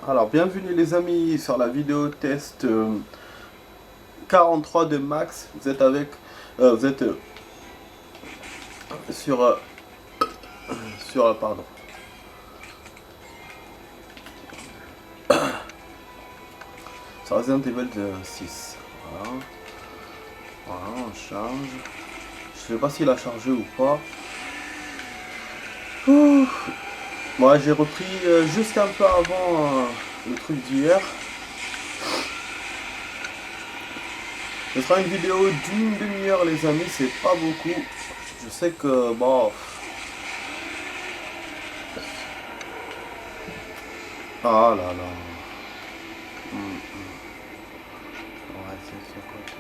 Alors, bienvenue les amis sur la vidéo test 43 de Max. Vous êtes avec, vous êtes sur, pardon, sur Resident Evil 6. Voilà. Voilà, on charge. Je sais pas s'il a chargé ou pas. Ouh. Moi, j'ai repris juste un peu avant le truc d'hier. Ce sera une vidéo d'une demi-heure les amis, c'est pas beaucoup. Je sais que bon. Ah là là. Ouais, c'est sur côté.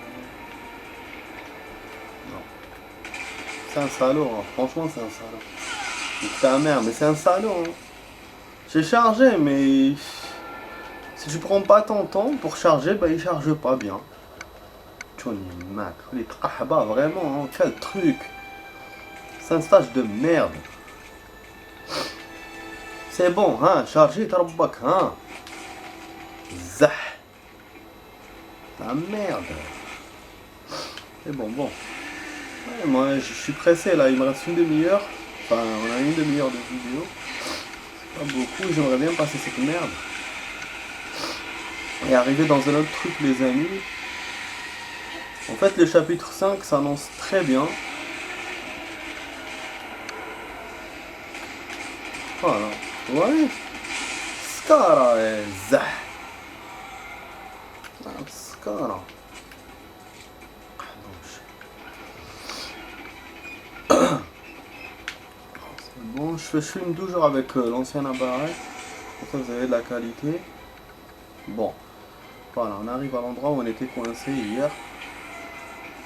Non. C'est un salaud, hein. Franchement c'est un salaud. Putain merde, mais c'est un salaud. Hein. J'ai chargé, mais si tu prends pas ton temps pour charger, bah il charge pas bien. Johnny Mac, les trahba vraiment, hein. Quel truc. C'est un stage de merde. C'est bon, hein, chargé, tarbak, hein. Zah. La merde. C'est bon, bon. Ouais, moi, je suis pressé, là, il me reste une demi-heure. Enfin, on a une demi-heure de vidéo. C'est pas beaucoup, j'aimerais bien passer cette merde. Et arriver dans un autre truc, les amis. En fait, le chapitre 5 s'annonce très bien. Voilà. Ouais. Skara et zah. Skara. Bon, je filme toujours avec l'ancien appareil. Comme ça, vous avez de la qualité. Bon. Voilà, on arrive à l'endroit où on était coincé hier.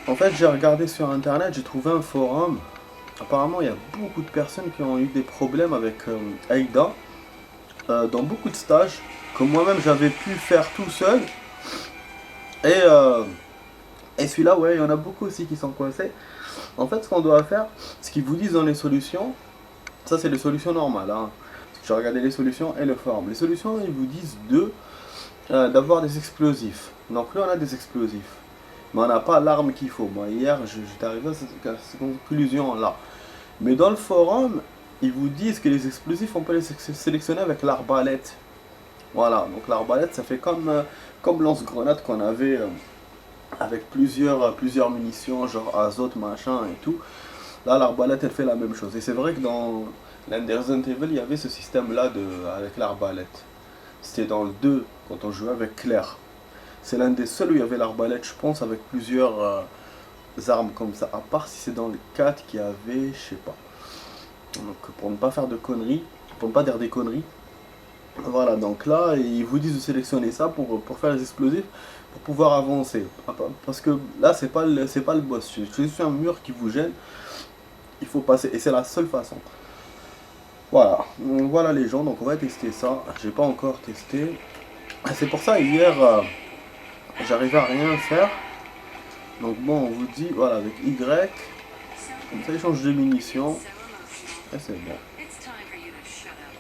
En fait, j'ai regardé sur internet, j'ai trouvé un forum. Apparemment, il y a beaucoup de personnes qui ont eu des problèmes avec Aida dans beaucoup de stages que moi-même j'avais pu faire tout seul. Et celui-là, ouais, il y en a beaucoup aussi qui sont coincés. En fait, ce qu'on doit faire, ce qu'ils vous disent dans les solutions, ça c'est les solutions normales. Hein. J'ai regardé les solutions et le forum. Les solutions, ils vous disent d'avoir des explosifs. Donc là, on a des explosifs. Mais on n'a pas l'arme qu'il faut. Moi, hier, j'étais arrivé à cette conclusion-là. Mais dans le forum, ils vous disent que les explosifs, on peut les sélectionner avec l'arbalète. Voilà, donc l'arbalète, ça fait comme lance-grenade qu'on avait avec plusieurs munitions, genre azote, machin et tout. Là, l'arbalète, elle fait la même chose. Et c'est vrai que dans l'un des Resident Evil, il y avait ce système-là avec l'arbalète. C'était dans le 2, quand on jouait avec Claire. C'est l'un des seuls où il y avait l'arbalète, je pense, avec plusieurs armes comme ça. À part si c'est dans le 4 qu'il y avait, je sais pas. Donc pour ne pas faire de conneries, pour ne pas dire des conneries. Voilà, donc là, ils vous disent de sélectionner ça pour faire les explosifs, pour pouvoir avancer. Parce que là, c'est pas le boss. C'est juste un mur qui vous gêne. Il faut passer, et c'est la seule façon. Voilà, donc voilà les gens, donc on va tester ça. J'ai pas encore testé. C'est pour ça, hier, j'arrivais à rien faire. Donc bon, on vous dit, voilà, avec Y, comme ça il change de munitions. Et c'est bon.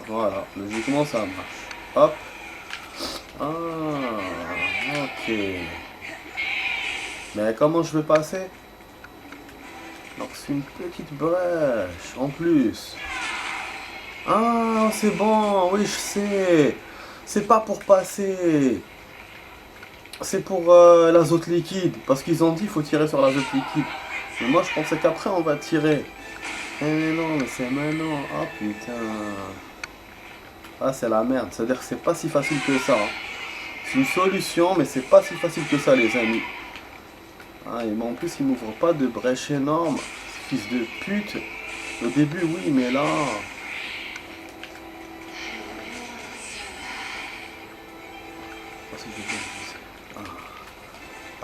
Voilà, logiquement ça marche. Hop. Ah, ok. Mais comment je vais passer? Donc c'est une petite brèche, en plus. Ah, c'est bon, oui je sais. C'est pas pour passer. C'est pour l'azote liquide. Parce qu'ils ont dit qu'il faut tirer sur l'azote liquide. Mais moi je pensais qu'après on va tirer. Eh mais non, mais c'est maintenant. Oh putain. Ah c'est la merde. C'est-à-dire que c'est pas si facile que ça. Hein. C'est une solution, mais c'est pas si facile que ça les amis. Ah, et en plus il m'ouvre pas de brèche énorme. Fils de pute. Au début oui, mais là...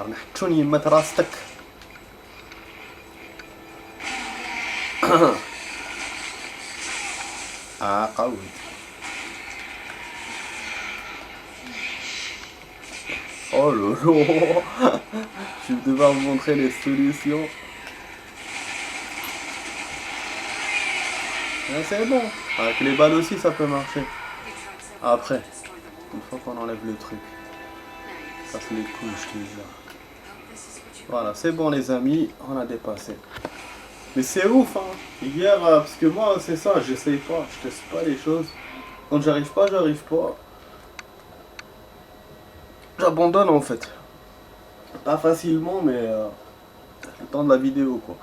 نحكوني متراستك قوي oh lolo je vais devoir vous montrer les solutions ah, c'est bon avec les balles aussi ça peut marcher après Une fois qu'on enlève le truc. Ça se les couilles, je te jure. Voilà, c'est bon les amis, on a dépassé. Mais c'est ouf, hein. Hier, parce que moi, c'est ça, j'essaye pas, je teste pas les choses. Quand j'arrive pas, j'arrive pas. J'abandonne en fait. Pas facilement, mais le temps de la vidéo, quoi.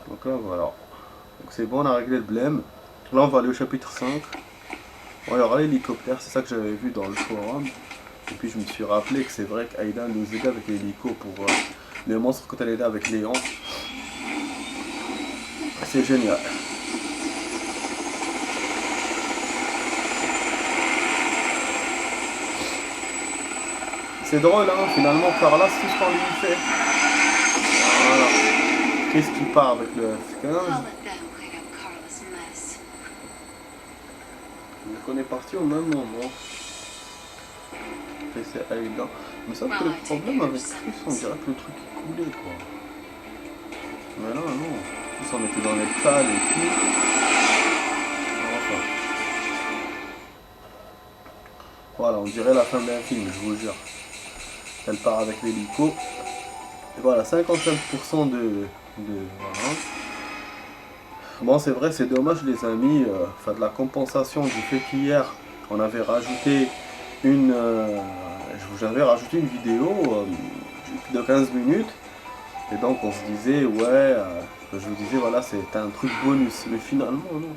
Donc là, voilà. Donc c'est bon, on a réglé le blême. Là, on va aller au chapitre 5. Bon, il y aura l'hélicoptère, c'est ça que j'avais vu dans le forum. Et puis je me suis rappelé que c'est vrai qu'Aïda nous aidait avec l'hélico pour les monstres quand elle était avec Léon. C'est génial. C'est drôle, hein, finalement, Carla, c'est tout ce qu'on lui fait. Voilà. Qu'est-ce qui part avec le F15? Donc on est parti au même moment. Et c'est Aïda. Mais ça, que le problème avec Chris, on dirait que le truc est coulé, quoi. Mais là, non. En plus, on était dans les cales et tout. Enfin. Voilà, on dirait la fin d'un film, je vous jure. Elle part avec l'hélico. Et voilà, 55% de voilà. Bon, c'est vrai, c'est dommage, les amis. Enfin, de la compensation du fait qu'hier, on avait rajouté une... j'avais rajouté une vidéo de 15 minutes. Et donc, on se disait, ouais... je vous disais, voilà, c'est un truc bonus. Mais finalement, non.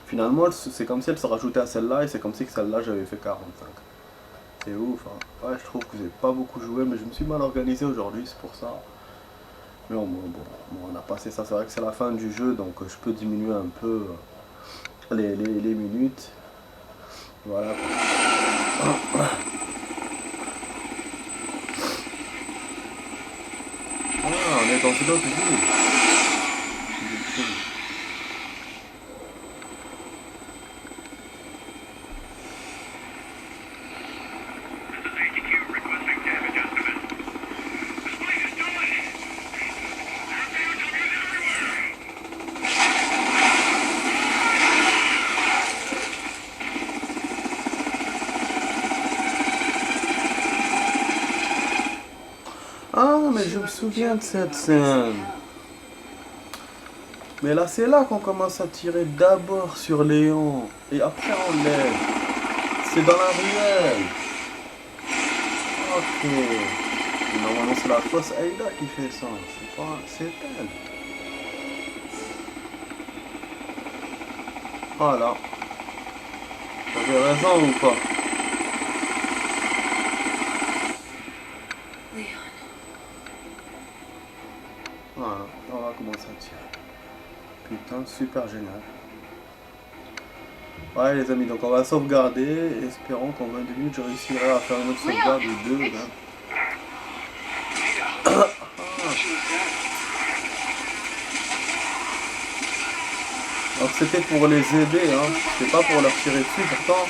Finalement, c'est comme si elle se rajoutait à celle-là. Et c'est comme si que celle-là, j'avais fait 45. C'est ouf, hein. Ouais, je trouve que j'ai pas beaucoup joué, mais je me suis mal organisé aujourd'hui, c'est pour ça. Mais bon, on a passé ça, c'est vrai que c'est la fin du jeu, donc je peux diminuer un peu les minutes. Voilà. Ah, on est dans une autre ville. Ah, mais je me souviens de cette scène. Mais là, c'est là qu'on commence à tirer d'abord sur Léon. Et après, on l'aide. C'est dans la ruelle. Ok. Et normalement, c'est la fausse Aïda qui fait ça. C'est pas... C'est elle. Voilà. J'avais raison ou pas? Voilà. On va commencer à tirer. Putain, super génial. Ouais les amis, donc on va sauvegarder. Espérons qu'en 22 minutes je réussirai à faire une autre sauvegarde ou deux. Donc c'était pour les aider, hein. C'est pas pour leur tirer dessus. Pourtant,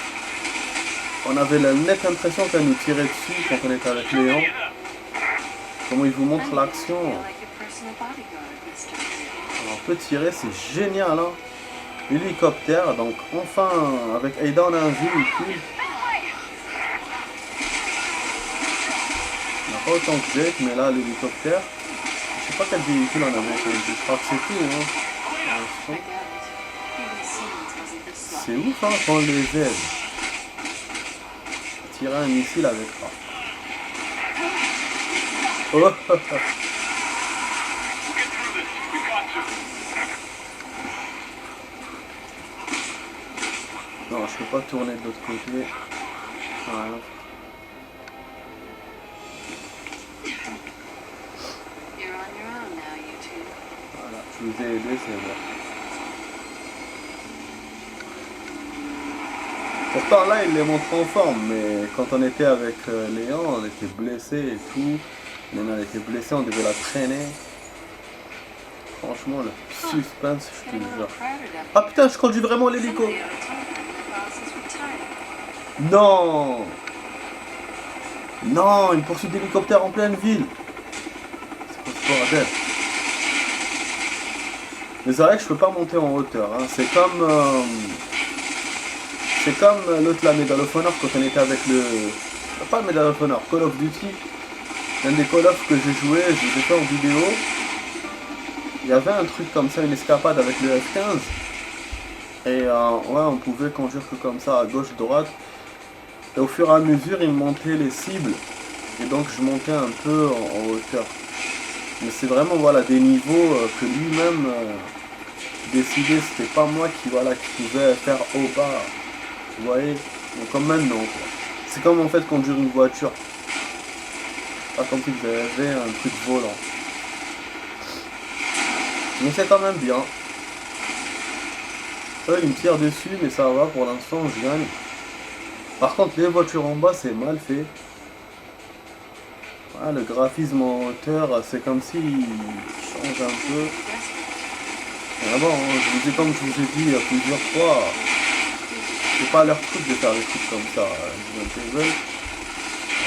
on avait la nette impression qu'elle nous tirait dessus quand on était avec Léon. Comment il vous montre l'action. On peut tirer, c'est génial, hein. Hélicoptère, donc enfin avec Aïda on a un véhicule. On n'a pas autant que Jake, mais là l'hélicoptère, je sais pas quel véhicule on avait, je crois que c'est tout, hein. C'est ouf, hein, quand on les aide. Tirer un missile avec ça. Oh. Non, je peux pas tourner de l'autre côté. Voilà. Voilà, je vous ai aidé, c'est bon. Pourtant là, il les montre en forme, mais quand on était avec Léon, on était blessé et tout. Même elle était blessée, on devait la traîner. Franchement, le suspense, je te jure. Ah putain, je conduis vraiment l'hélico. Non. Non, une poursuite d'hélicoptère en pleine ville. C'est quoi ce bordel? Mais c'est vrai que je peux pas monter en hauteur, hein. C'est C'est comme l'autre, la Medal of Honor, quand on était avec le... Pas le Medal of Honor, Call of Duty. Un des Call of que j'ai joué, je l'ai fait en vidéo. Il y avait un truc comme ça, une escapade avec le F15. Et ouais, on pouvait conduire que comme ça, à gauche, droite. Et au fur et à mesure, il montait les cibles. Et donc je montais un peu en hauteur. Mais c'est vraiment voilà, des niveaux que lui-même décidait. C'était pas moi qui, voilà, qui pouvais faire haut bas. Vous voyez? Donc comme maintenant. C'est comme en fait conduire une voiture. Pas comme si vous avez un truc volant. Mais c'est quand même bien. Eux, ils me tirent dessus, mais ça va, pour l'instant, je gagne. Par contre, les voitures en bas, c'est mal fait. Ah, le graphisme en hauteur, c'est comme s'il change un peu. Mais bon, je vous dis, comme je vous ai dit plusieurs fois, c'est pas leur truc de faire des trucs comme ça.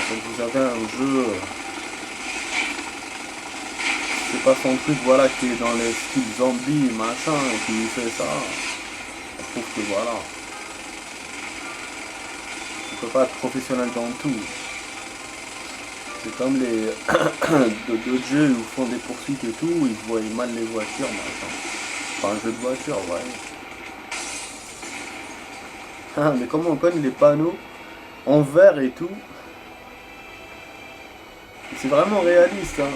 Quand vous avez un jeu, c'est pas son truc, voilà, qui est dans les styles zombies, machin, et qui fait ça. Je trouve que voilà. On peut pas être professionnel dans tout. C'est comme les d'autres jeux où ils font des poursuites et tout, où ils voient mal les voitures, machin. Enfin, un jeu de voiture, ouais. Ah, mais comment on connaît les panneaux en vert et tout. C'est vraiment réaliste, hein.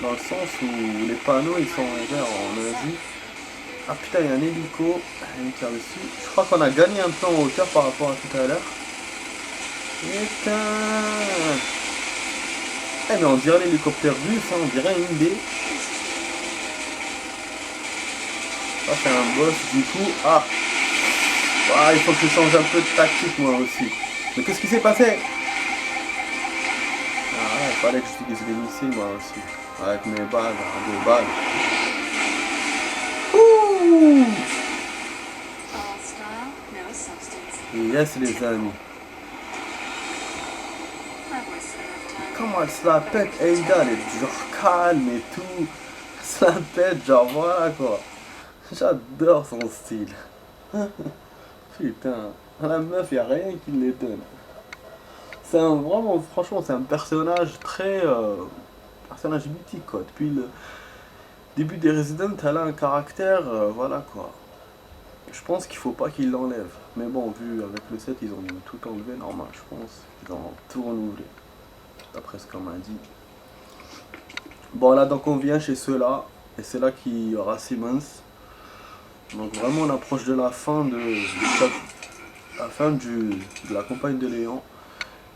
Dans le sens où les panneaux ils sont en vert en Asie. Ah putain, il y a un hélico, il me tire dessus. Je crois qu'on a gagné un peu en hauteur par rapport à tout à l'heure. Putain. Eh mais on dirait l'hélicoptère russe, hein, on dirait une idée. Ça c'est un boss du coup. Ah, il faut que je change un peu de tactique moi aussi. Mais qu'est-ce qui s'est passé? Ah il fallait que j'utilise les missiles moi aussi. Avec mes balles, 2 balles. Ouh. Yes les amis. Comment elle se la pète, Ada, elle est genre calme et tout. Elle se la pète, genre voilà quoi. J'adore son style. Putain, la meuf, y a rien qui l'étonne. C'est vraiment, franchement, c'est un personnage très... personnage mythique quoi. Depuis le début des Resident, elle a un caractère, voilà quoi. Je pense qu'il faut pas qu'il l'enlève. Mais bon, vu avec le 7, ils ont tout enlevé, normal, je pense. Ils ont tout renouvelé. D'après ce qu'on m'a dit. Bon là donc on vient chez ceux-là. Et c'est là qu'il y aura Simmons. Donc vraiment on approche de la fin de la campagne de Léon.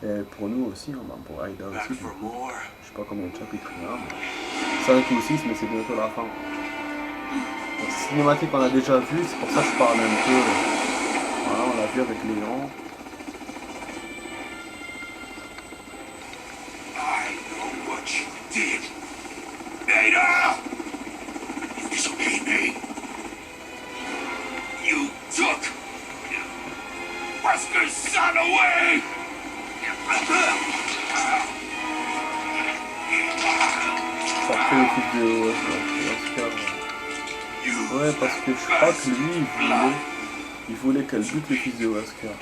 Et pour nous aussi, hein, pour Aida aussi. Je sais pas combien de chapitres il y a. Mais 5 ou 6 mais c'est bientôt la fin. Donc, cinématique on a déjà vu, c'est pour ça que je parle un peu. Voilà, on l'a vu avec Léon. Ada! You disobeyed me. You took Wesker's son away! Ça fait le fils de Wesker. Ouais, parce que je crois que lui, il voulait qu'elle bute le fils de Wesker.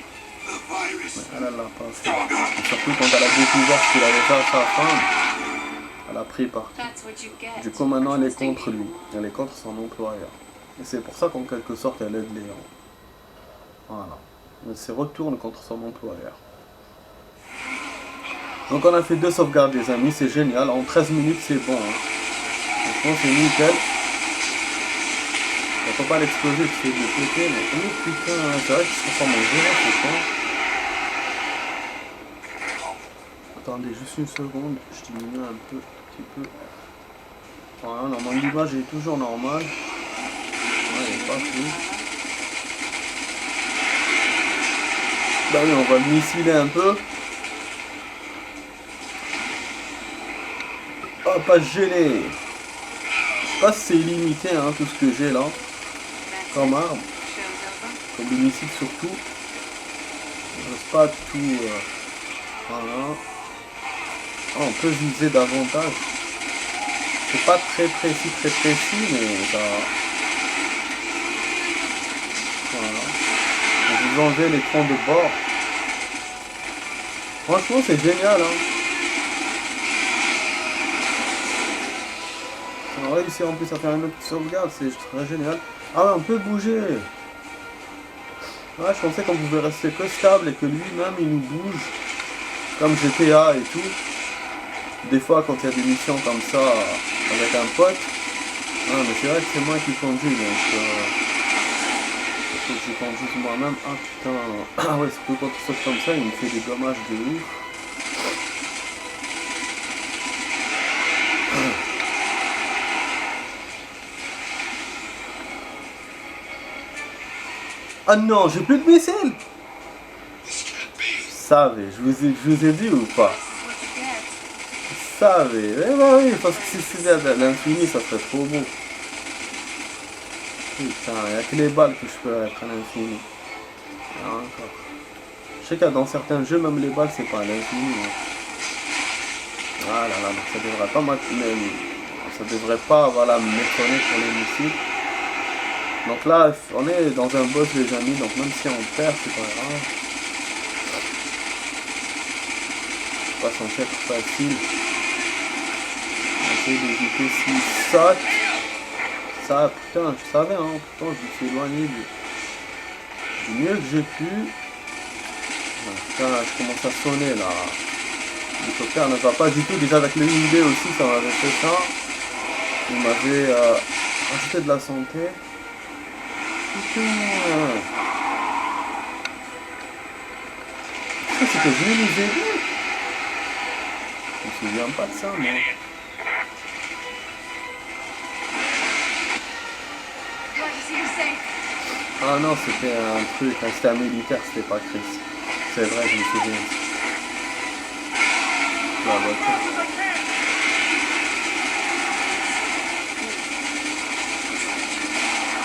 Mais elle l'a pas fait. Et surtout quand elle a découvert ce qu'il avait fait à sa femme, elle a pris parti. Du coup maintenant elle est contre lui, elle est contre son employeur. Et c'est pour ça qu'en quelque sorte elle aide Léon. Voilà. Elle se retourne contre son employeur. Donc on a fait 2 sauvegardes les amis, c'est génial. En 13 minutes c'est bon. Hein. Franchement c'est nickel. On peut pas l'exploser, c'est de péter, mais oh putain, c'est vrai qu'il se transforme en géant, c'est con. Attendez juste une seconde, je diminue un petit peu. Voilà, normalement l'image est toujours normale. Ouais, elle est pas floue. Bah oui, on va missiler un peu. Oh, pas gêné. Je sais pas si c'est illimité, hein, tout ce que j'ai là. Comme arme. Comme des missiles surtout. Je sais pas tout. Voilà. Oh, on peut viser davantage. C'est pas très précis, mais ça... Voilà. On vous enlevez l'écran de bord. Franchement, c'est génial, hein. Si on réussit en plus à faire une autre sauvegarde, c'est très génial. Ah ouais, on peut bouger. Ouais, je pensais qu'on pouvait rester que stable et que lui-même il nous bouge. Comme GTA et tout. Des fois, quand il y a des missions comme ça avec un pote. Ah, mais c'est vrai que c'est moi qui conduis, donc faut que je conduise moi-même. Ah putain. Ah ouais, surtout quand il saute comme ça, il me fait des dommages de ouf. Ah non, j'ai plus de missiles. Je savais, je vous ai dit ou pas? Je savais, eh ben oui, parce que si c'était à l'infini, ça serait trop beau. Putain, il n'y a que les balles que je peux être à l'infini. Encore. Je sais que dans certains jeux, même les balles, c'est pas à l'infini. Hein. Ah là là, donc ça devrait pas ça devrait pas, voilà, m'étonner pour les missiles. Donc là, on est dans un boss les amis, donc même si on perd, c'est pas grave. C'est pas censé être facile. On essaie d'éviter s'il saute. Ça, putain, je savais, hein, pourtant je me suis éloigné du mieux que j'ai pu. Ah, putain, je commence à sonner là. L'hélicoptère ne va pas du tout, déjà avec le UD aussi, ça m'avait fait ça. Il m'avait rajouté de la santé. Putain. C'était venu nous aider. Je me souviens pas de ça, mais... Ah non, c'était un truc, c'était un militaire, c'était pas Chris. C'est vrai, je me souviens. La voiture.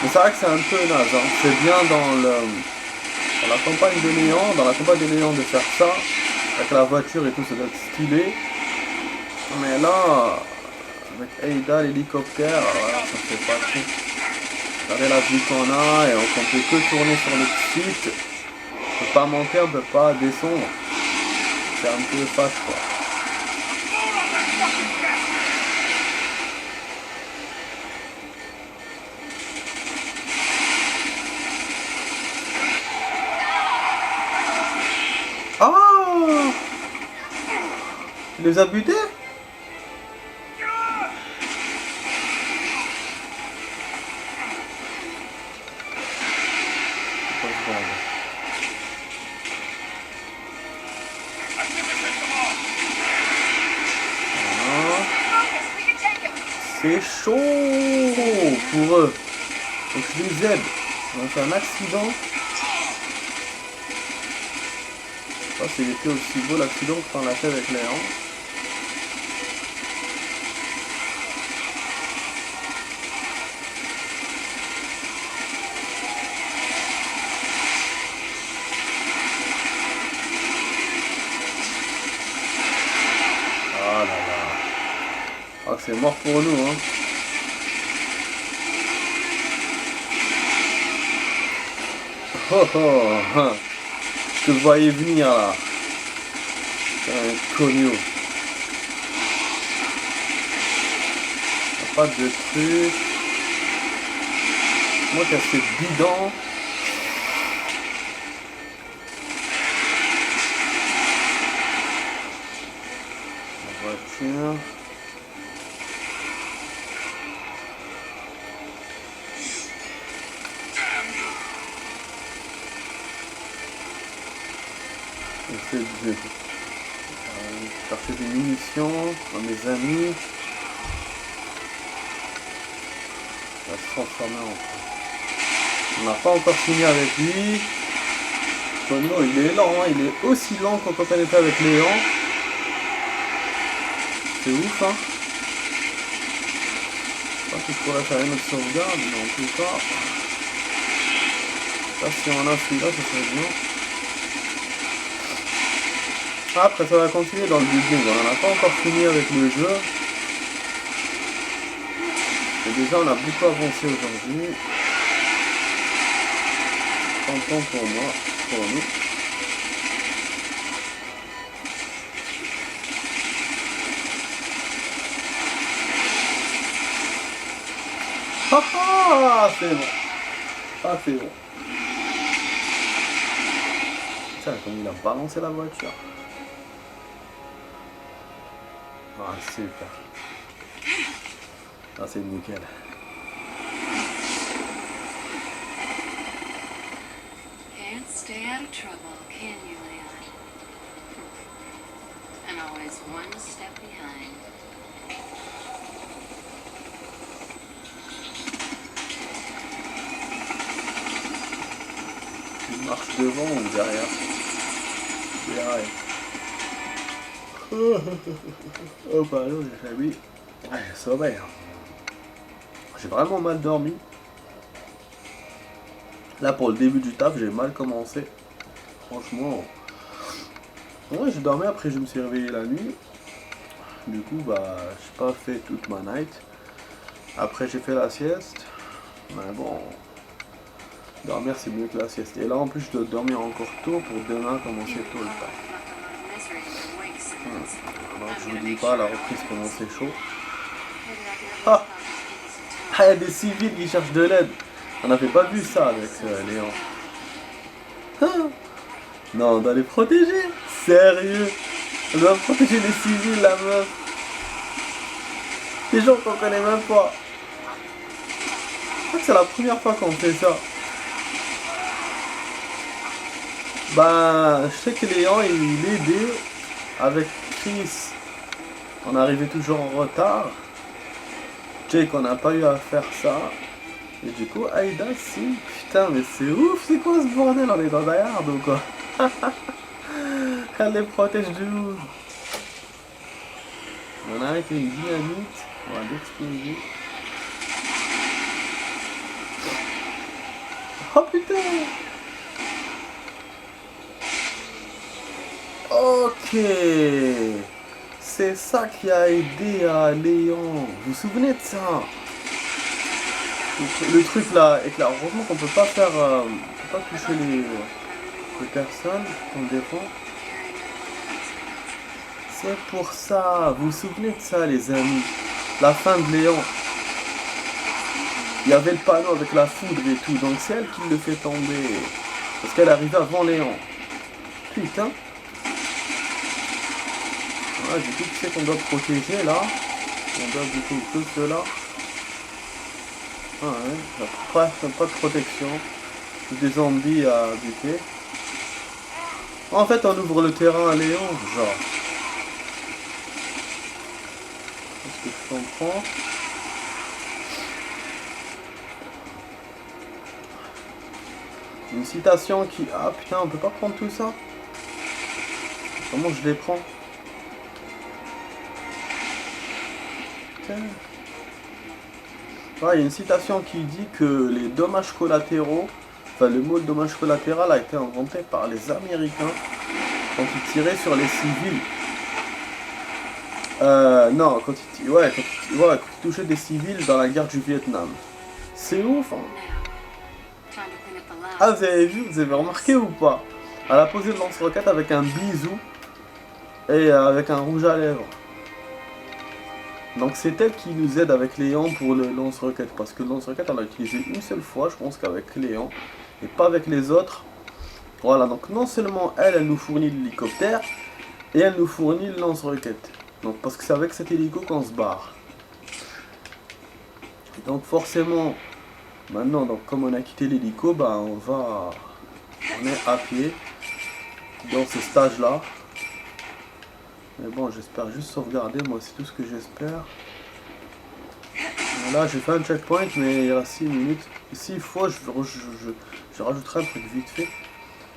Mais c'est vrai que c'est un peu naze, hein. C'est bien dans la campagne de Néant, de faire ça, avec la voiture et tout, ça doit être stylé. Mais là, avec Ada, l'hélicoptère, voilà, ça fait pas trop. Regardez la vue qu'on a et on peut que tourner sur le site. On peut pas monter, on peut pas descendre. C'est un peu fâche quoi. Ah! Il les a butés? C'est chaud pour eux. Donc je les aide. Ils ont fait un accident. Je sais pas s'il était aussi beau l'accident que qu'on a fait avec Léon. Ah là là. Ah, c'est mort pour nous, hein. Oh oh, hein. Je te voyais venir là. Un cogno. Pas de truc. Moi qui a ce bidon. La voiture. J'essaie de chercher des munitions dans mes amis. On va se transformer en fait. On n'a pas encore fini avec lui. Tonio il est lent, hein. Il est aussi lent que quand on était avec Léon. C'est ouf hein. Je sais pas si je pourrais faire une autre sauvegarde, mais en tout cas. Ça si on a celui-là, ça serait bien. Après ça va continuer dans le building, on n'a pas encore fini avec le jeu. Et déjà on a beaucoup avancé aujourd'hui. tampon pour moi, pour nous. Ah ah, c'est bon. Ah, c'est bon. Tiens, comme il a balancé la voiture. Ah, super. Ah, c'est nickel. Can't stay out of trouble, can you, Leon? And always one step behind. Il marche devant ou derrière? Derrière. Oh, pardon, les amis. Ouais, ça va. J'ai vraiment mal dormi. Là, pour le début du taf, j'ai mal commencé. Franchement. Ouais, j'ai dormi, après je me suis réveillé la nuit. Du coup, bah, j'ai pas fait toute ma night. Après, j'ai fait la sieste. Mais bon, dormir c'est mieux que la sieste. Et là, en plus, je dois dormir encore tôt pour demain commencer tôt le taf. Donc, je vous dis pas, la reprise commence c'est chaud. Ah, il y a des civils qui cherchent de l'aide. On n'avait pas vu ça avec Léon. Ah. Non, on doit les protéger. Sérieux? On doit protéger les civils, la meuf. Des gens qu'on connaît même pas. Je crois que c'est la première fois qu'on fait ça. Ben, je sais que Léon, il aidait avec Chris. On arrivait toujours en retard. Jake, on n'a pas eu à faire ça. Et du coup, Aïda, si. Putain, mais c'est ouf, c'est quoi ce bordel? On est dans Die Hard ou quoi? Elle les protège de ouf. On a avec une dynamite. On va l'exploser. Oh putain! Ok! C'est ça qui a aidé à Léon. Vous vous souvenez de ça? Le truc là, éclair. Heureusement qu'on peut pas faire. On peut pas toucher les personnes qu'on défend. C'est pour ça. Vous vous souvenez de ça, les amis? La fin de Léon. Il y avait le panneau avec la foudre et tout. Donc c'est elle qui le fait tomber. Parce qu'elle arrivait avant Léon. Putain. Ah, du coup, tu sais qu'on doit protéger là. On doit du coup tout cela. Ah ouais, pas de protection. Des zombies à buter. En fait, on ouvre le terrain à Léon, genre. Est-ce que je comprends? Une citation qui... Ah putain, on peut pas prendre tout ça? Comment je les prends? Putain. Ah, il y a une citation qui dit que les dommages collatéraux, enfin le mot dommages collatéral a été inventé par les Américains quand ils tiraient sur les civils. Non, quand ils touchaient des civils dans la guerre du Vietnam. C'est ouf, hein. Ah, vous avez vu, vous avez remarqué ou pas? Elle a posé le lance-roquette avec un bisou et avec un rouge à lèvres. Donc c'est elle qui nous aide avec Léon pour le lance-roquette. Parce que le lance-roquette, on l'a utilisé une seule fois, je pense qu'avec Léon. Et pas avec les autres. Voilà, donc non seulement elle nous fournit l'hélicoptère, et elle nous fournit le lance-roquette. Donc parce que c'est avec cet hélico qu'on se barre. Et donc forcément, maintenant, donc comme on a quitté l'hélico, bah on est à pied dans ce stage-là. Mais bon, j'espère juste sauvegarder, moi c'est tout ce que j'espère. Là j'ai fait un checkpoint, mais il y a 6 minutes. S'il faut, je rajouterai un truc vite fait.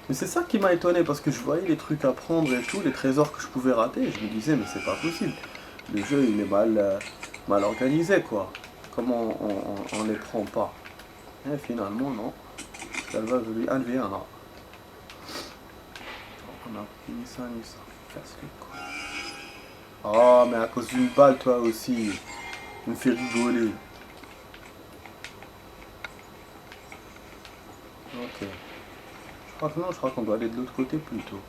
Mais c'est ça qui m'a étonné, parce que je voyais les trucs à prendre et tout, les trésors que je pouvais rater, et je me disais, mais c'est pas possible. Le jeu il est mal organisé quoi. Comment on les prend pas? Et finalement, non. Elle va lui enlever un là. On a ni ça ni ça. Casse-le quoi. Oh, mais à cause d'une balle, toi aussi. Tu me fais rigoler. Ok. crois que non, je crois qu'on doit aller de l'autre côté plutôt.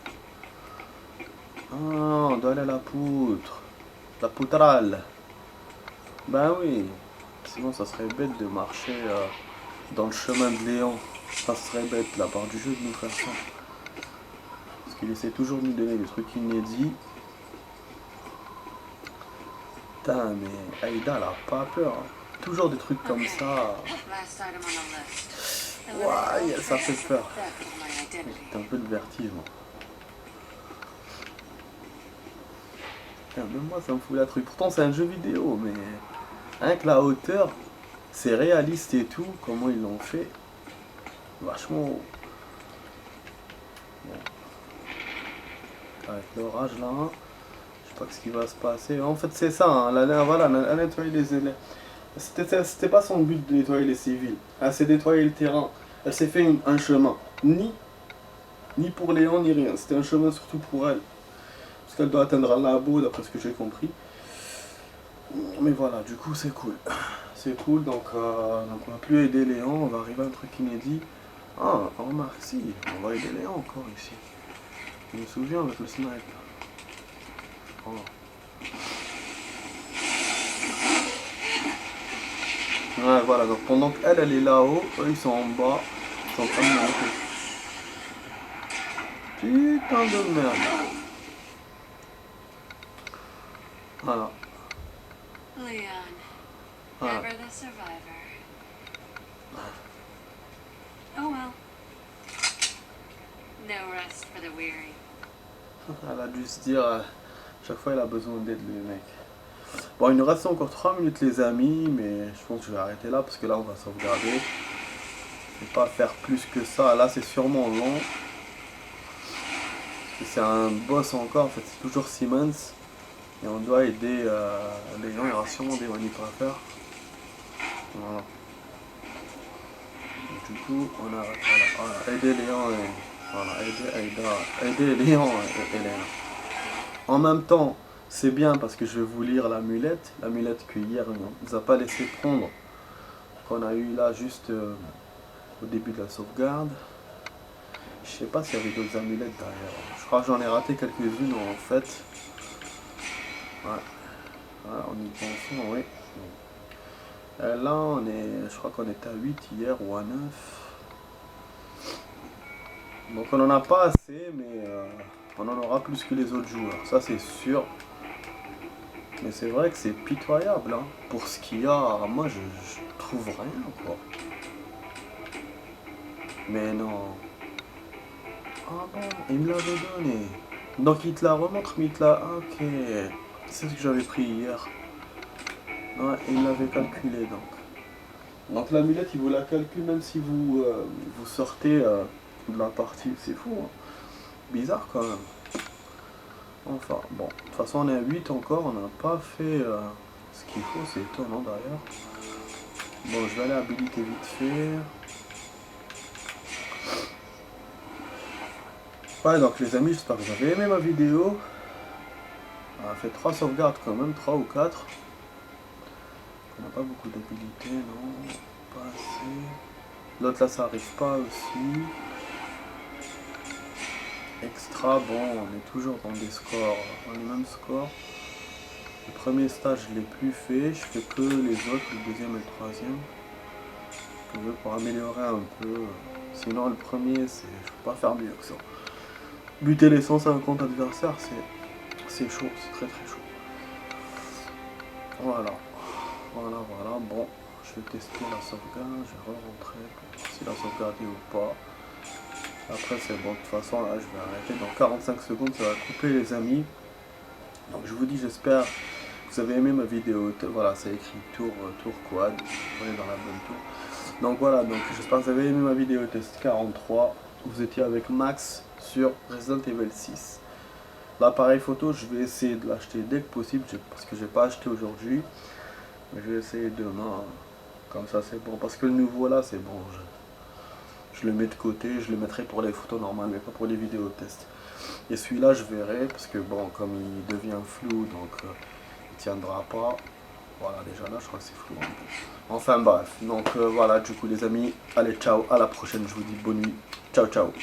Ah, on doit aller à la poutre. La poutrale. Ben oui. Sinon, ça serait bête de marcher dans le chemin de Léon. Ça serait bête de la part du jeu de nous faire ça. Parce qu'il essaie toujours de nous donner des trucs inédits. Putain, mais Aïda, elle a pas peur. Hein. Toujours des trucs comme ça. Last item on the list. Ouais, ça fait peur. Theft of my identity. C'est un peu de vertige. Moi. Putain, même moi, ça me fout la truc. Pourtant, c'est un jeu vidéo, mais rien que la hauteur, c'est réaliste et tout. Comment ils l'ont fait. Vachement haut. Bon. Avec l'orage là, je sais pas ce qui va se passer. En fait, c'est ça. Hein. Voilà, elle a nettoyé les élèves. C'était pas son but de nettoyer les civils. Elle s'est nettoyé le terrain. Elle s'est fait un chemin. Ni pour Léon, ni rien. C'était un chemin surtout pour elle. Parce qu'elle doit atteindre un labo, d'après ce que j'ai compris. Mais voilà, du coup, c'est cool. C'est cool, donc on va plus aider Léon. On va arriver à un truc inédit. Ah, remarque, si. On va aider Léon encore ici. Je me souviens avec le sniper. Oh. Ouais, voilà, donc pendant qu'elle, elle est là-haut, eux, ils sont en bas, ils sont en train de monter. Putain de merde. Voilà. Leon, Voilà. ever the survivor. Oh well. No rest for the weary. Elle a dû se dire, chaque fois, elle a besoin d'aide, le mec. Bon, il nous reste encore 3 minutes, les amis, mais je pense que je vais arrêter là, parce que là, on va sauvegarder. Je vais pas faire plus que ça. Là, c'est sûrement long. C'est un boss encore, en fait, c'est toujours Simmons. Et on doit aider les gens, il y aura sûrement des manipes à faire. Voilà. Et du coup, on a voilà, aider Léon et voilà, aider Léon et Hélène. En même temps, c'est bien parce que je vais vous lire l'amulette que hier on nous a pas laissé prendre, qu'on a eu là juste au début de la sauvegarde. Je sais pas s'il y avait d'autres amulettes derrière. Je crois que j'en ai raté quelques-unes en fait. Ouais. Voilà, en y pensant, oui. Là, je crois qu'on était à 8 hier ou à 9. Donc on n'en a pas assez, mais on en aura plus que les autres joueurs. Ça, c'est sûr. Mais c'est vrai que c'est pitoyable. Hein. Pour ce qu'il y a, moi, je trouve rien, quoi. Mais non. Ah bon, il me l'avait donné. Donc il te la remontre, mais il te la... Ok. C'est ce que j'avais pris hier. Ouais, il l'avait calculé donc. Donc l'amulette, il vous la calcule même si vous, vous sortez de la partie. C'est fou, hein. Bizarre quand même. Enfin, bon. De toute façon, on est à 8 encore. On n'a pas fait ce qu'il faut. C'est étonnant d'ailleurs. Bon, je vais aller habiliter vite fait. Ouais, donc les amis, j'espère que vous avez aimé ma vidéo. On a fait 3 sauvegardes quand même, 3 ou 4. On n'a pas beaucoup d'habilité, non, pas assez. L'autre là, ça arrive pas aussi. Extra, bon, on est toujours dans des scores, dans les mêmes scores. Le premier stage, je l'ai plus fait, je fais que les autres, le deuxième et le troisième. Je veux pour améliorer un peu. Sinon, le premier, je peux pas faire mieux que ça. Buter les 150 adversaires, c'est chaud, c'est très très chaud. Voilà. Voilà, bon, je vais tester la sauvegarde, je vais re-rentrer pour voir si la sauvegardée ou pas. Après c'est bon, de toute façon là je vais arrêter dans 45 secondes, ça va couper les amis. Donc je vous dis, j'espère que vous avez aimé ma vidéo. Voilà, c'est écrit tour quad, on est dans la bonne tour. Donc voilà, donc j'espère que vous avez aimé ma vidéo test 43. Vous étiez avec Max sur Resident Evil 6. L'appareil photo, je vais essayer de l'acheter dès que possible, parce que je n'ai pas acheté aujourd'hui. Mais je vais essayer demain, comme ça c'est bon, parce que le nouveau là c'est bon, je le mets de côté, je le mettrai pour les photos normales, mais pas pour les vidéos test. Et celui-là je verrai, parce que bon, comme il devient flou, donc il tiendra pas. Voilà, déjà là, je crois que c'est flou un peu. Enfin bref, donc voilà, du coup les amis, allez ciao, à la prochaine, je vous dis bonne nuit, ciao ciao.